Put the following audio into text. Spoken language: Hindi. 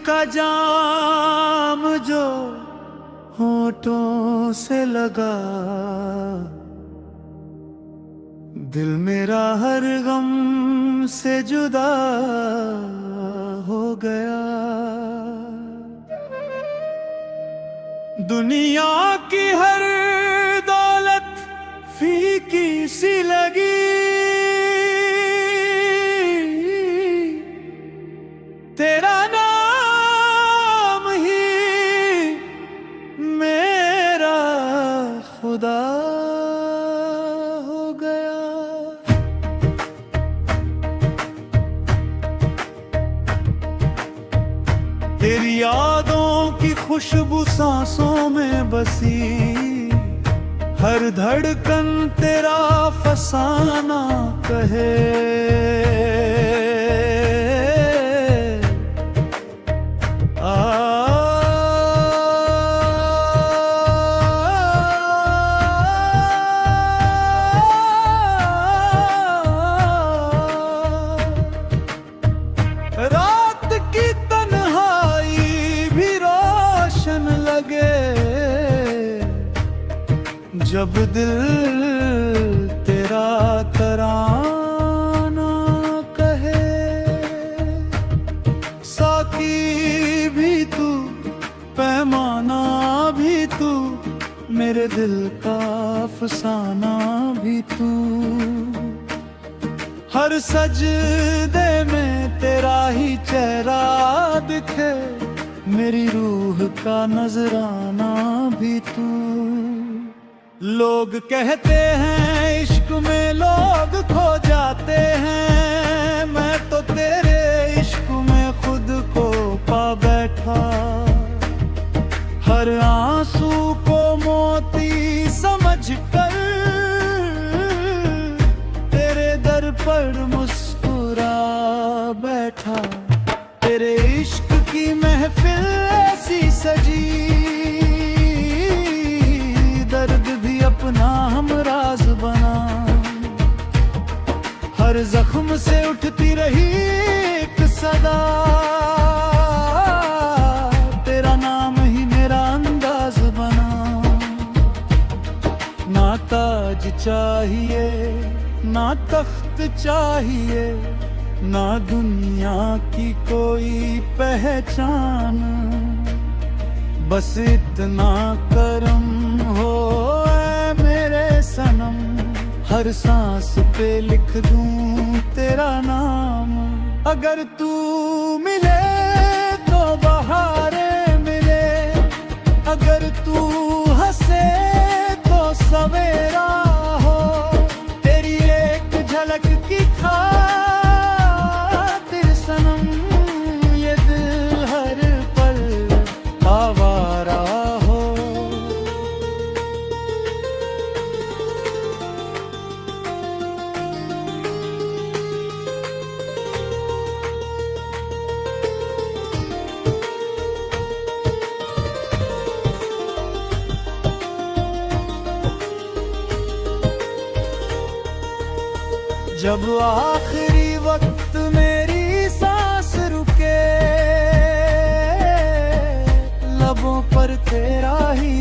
का जाम जो होठों से लगा, दिल मेरा हर गम से जुदा हो गया। दुनिया की हर दौलत फीकी सी लगी, तेरा नाम ही मेरा खुदा हो गया। तेरी यादों की खुशबू सांसों में बसी, हर धड़कन तेरा फसाना कहे। रात की तन्हाई भी रोशन लगे, जब दिल तेरा तराना कहे। साकी भी तू, पैमाना भी तू, मेरे दिल का अफसाना भी तू। हर सजदे में तेरा ही चेहरा दिखे, मेरी रूह का नजराना भी तू। लोग कहते हैं इश्क में लोग खो जाते हैं, मैं तो तेरे इश्क में खुद को पा बैठा। हर आंसू को मोती समझकर तेरे दर पर मुस्कुरा बैठा। तेरे इश्क की महफिल ऐसी सजी, दर्द भी अपना हमराज बना। हर जख्म से उठती रही एक सदा, तेरा नाम ही मेरा अंदाज बना। ना ताज चाहिए ना तख्त चाहिए, ना दुनिया की कोई पहचान, बस इतना करम हो ऐ मेरे सनम, हर सांस पे लिख दूं तेरा नाम। अगर तू मिले तो बहारें मिले, अगर तू हंसे तो सवेरा हो। तेरी एक झलक की खातिर सनम, ये दिल हर पल आवारा हो। जब आखिरी वक्त मेरी सांस रुके, लबों पर तेरा ही